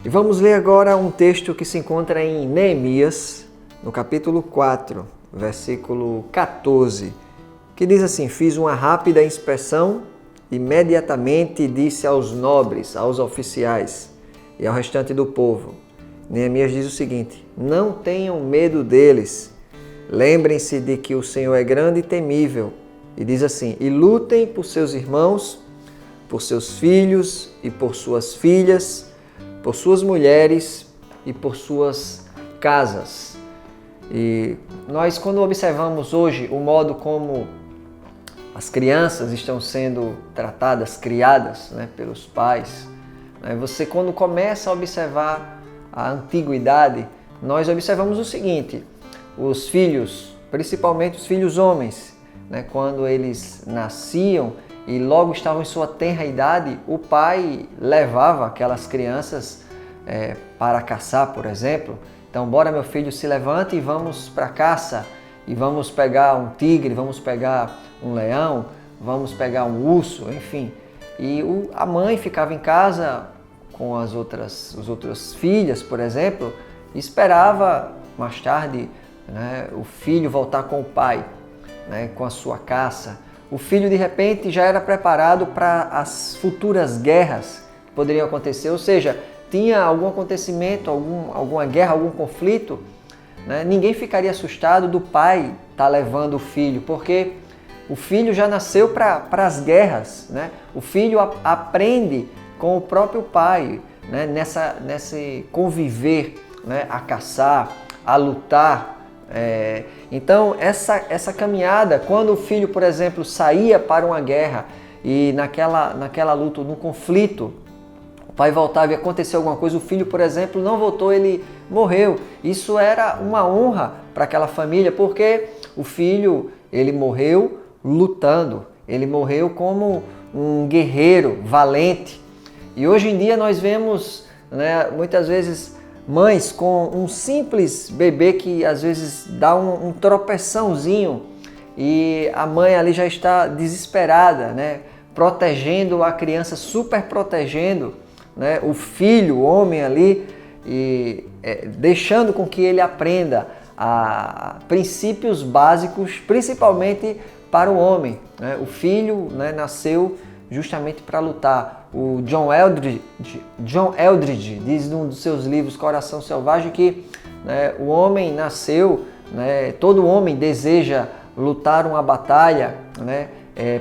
E vamos ler agora um texto que se encontra em Neemias, no capítulo 4, versículo 14, que diz assim: Fiz uma rápida inspeção, imediatamente disse aos nobres, aos oficiais e ao restante do povo. Neemias diz o seguinte: não tenham medo deles, lembrem-se de que o Senhor é grande e temível. E diz assim: e lutem por seus irmãos, por seus filhos e por suas filhas, por suas mulheres e por suas casas. E nós, quando observamos hoje o modo como as crianças estão sendo tratadas, criadas, pelos pais, você, quando começa a observar a antiguidade, nós observamos o seguinte: os filhos, principalmente os filhos homens, quando eles nasciam e logo estavam em sua tenra idade, o pai levava aquelas crianças para caçar, por exemplo. Então, bora meu filho, se levante e vamos para a caça, e vamos pegar um tigre, vamos pegar um leão, vamos pegar um urso, enfim. E a mãe ficava em casa com as outras filhas, por exemplo, e esperava mais tarde o filho voltar com o pai, com a sua caça. O filho, de repente, já era preparado para as futuras guerras que poderiam acontecer, ou seja, tinha algum acontecimento, alguma guerra, algum conflito, ninguém ficaria assustado do pai estar levando o filho, porque o filho já nasceu para as guerras, O filho aprende com o próprio pai, nesse conviver, a caçar, a lutar. Então, essa caminhada, quando o filho, por exemplo, saía para uma guerra e naquela luta, no conflito, o pai voltava e aconteceu alguma coisa, o filho, por exemplo, não voltou, ele morreu. Isso era uma honra para aquela família, porque o filho, ele morreu lutando, ele morreu como um guerreiro valente. E hoje em dia nós vemos, muitas vezes, mães com um simples bebê que às vezes dá um tropeçãozinho e a mãe ali já está desesperada, protegendo a criança, super protegendo, o filho, o homem ali, e deixando com que ele aprenda a princípios básicos, principalmente para o homem. O filho nasceu justamente para lutar. O John Eldridge diz num dos seus livros, Coração Selvagem, que o homem nasceu, todo homem deseja lutar uma batalha,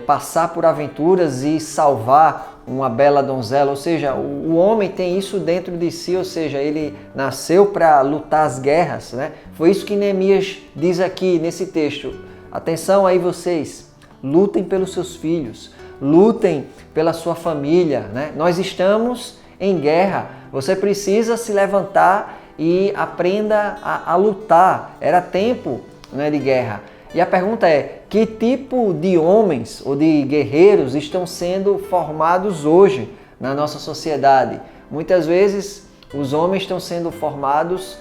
passar por aventuras e salvar uma bela donzela, ou seja, o homem tem isso dentro de si, ou seja, ele nasceu para lutar as guerras, Foi isso que Neemias diz aqui nesse texto. Atenção aí vocês, lutem pelos seus filhos, lutem pela sua família, Nós estamos em guerra, você precisa se levantar e aprenda a lutar. Era tempo de guerra. E a pergunta é: que tipo de homens ou de guerreiros estão sendo formados hoje na nossa sociedade? Muitas vezes os homens estão sendo formados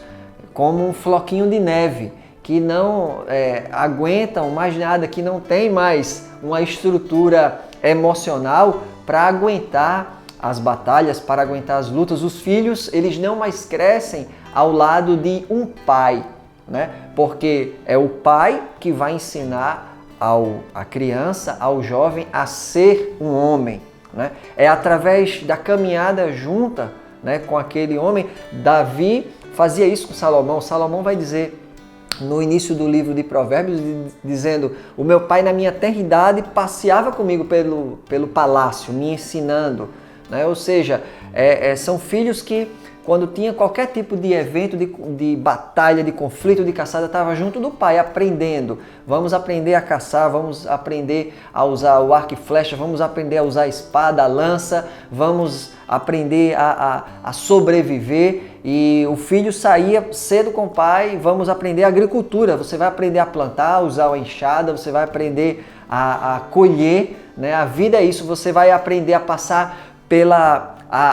como um floquinho de neve, que não aguentam mais nada, que não tem mais uma estrutura emocional para aguentar as batalhas, para aguentar as lutas. Os filhos, eles não mais crescem ao lado de um pai, porque é o pai que vai ensinar a criança, ao jovem, a ser um homem. É através da caminhada junta com aquele homem. Davi fazia isso com Salomão. Salomão vai dizer no início do livro de Provérbios, dizendo: o meu pai na minha tenra idade passeava comigo pelo palácio, me ensinando. Ou seja, são filhos que, quando tinha qualquer tipo de evento, de batalha, de conflito, de caçada, estava junto do pai, aprendendo. Vamos aprender a caçar, vamos aprender a usar o arco e flecha, vamos aprender a usar a espada, a lança, vamos aprender a sobreviver. E o filho saía cedo com o pai, vamos aprender agricultura. Você vai aprender a plantar, a usar a enxada, você vai aprender a colher. A vida é isso, você vai aprender a passar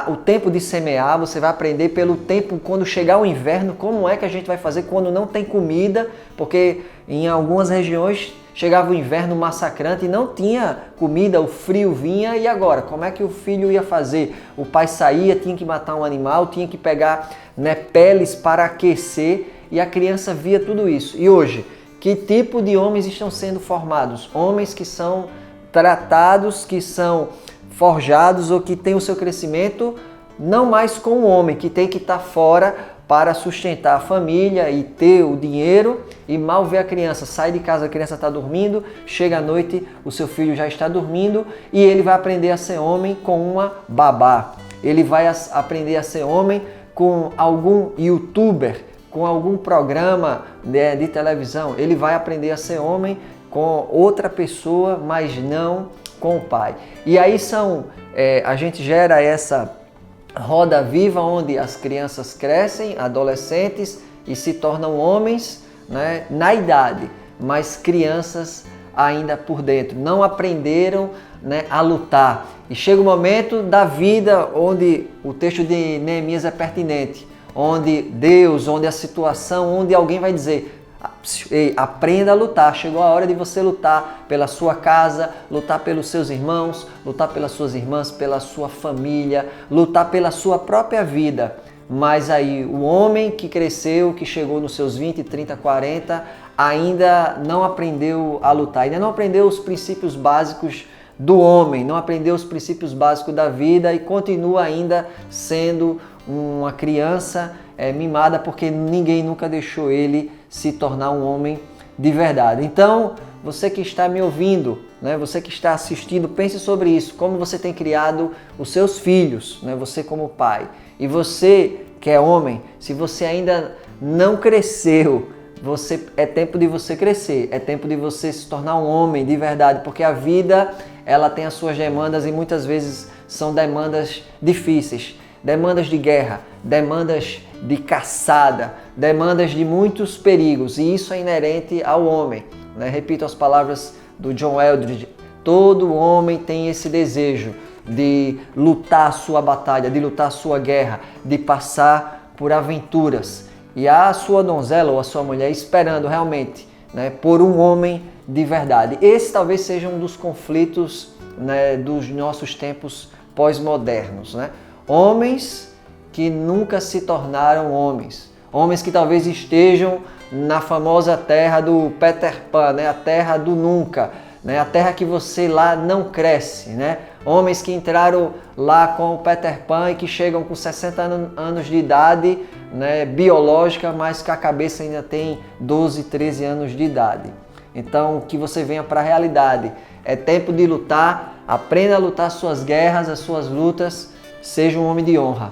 o tempo de semear, você vai aprender pelo tempo, quando chegar o inverno, como é que a gente vai fazer quando não tem comida, porque em algumas regiões chegava o inverno massacrante e não tinha comida, o frio vinha, e agora? Como é que o filho ia fazer? O pai saía, tinha que matar um animal, tinha que pegar, né, peles para aquecer, e a criança via tudo isso. E hoje, que tipo de homens estão sendo formados? Homens que são tratados, que são forjados ou que têm o seu crescimento não mais com o homem, que tem que estar fora para sustentar a família e ter o dinheiro, e mal vê a criança, sai de casa, a criança está dormindo, chega à noite, o seu filho já está dormindo e ele vai aprender a ser homem com uma babá. Ele vai aprender a ser homem com algum youtuber, com algum programa de televisão. Ele vai aprender a ser homem com outra pessoa, mas não com o pai. E aí a gente gera essa roda viva onde as crianças crescem, adolescentes, e se tornam homens, né, na idade, mas crianças ainda por dentro. Não aprenderam, né, a lutar. E chega o momento da vida onde o texto de Neemias é pertinente, onde Deus, onde a situação, onde alguém vai dizer: ei, aprenda a lutar, chegou a hora de você lutar pela sua casa, lutar pelos seus irmãos, lutar pelas suas irmãs, pela sua família, lutar pela sua própria vida. Mas aí o homem que cresceu, que chegou nos seus 20, 30, 40, ainda não aprendeu a lutar, ainda não aprendeu os princípios básicos do homem, não aprendeu os princípios básicos da vida e continua ainda sendo uma criança mimada, porque ninguém nunca deixou ele se tornar um homem de verdade. Então, você que está me ouvindo, né, você que está assistindo, pense sobre isso, como você tem criado os seus filhos, né, você como pai. E você que é homem, se você ainda não cresceu, é tempo de você crescer, é tempo de você se tornar um homem de verdade, porque a vida, ela tem as suas demandas e muitas vezes são demandas difíceis. Demandas de guerra, demandas de caçada, demandas de muitos perigos, e isso é inerente ao homem, né? Repito as palavras do John Eldredge: todo homem tem esse desejo de lutar a sua batalha, de lutar a sua guerra, de passar por aventuras. E a sua donzela ou a sua mulher esperando realmente, né, por um homem de verdade. Esse talvez seja um dos conflitos, né, dos nossos tempos pós-modernos, né? Homens que nunca se tornaram homens. Homens que talvez estejam na famosa terra do Peter Pan, né? A terra do nunca, né? A terra que você lá não cresce, né? Homens que entraram lá com o Peter Pan e que chegam com 60 anos de idade, né, biológica, mas que a cabeça ainda tem 12, 13 anos de idade. Então, que você venha para a realidade. É tempo de lutar, aprenda a lutar as suas guerras, as suas lutas. Seja um homem de honra.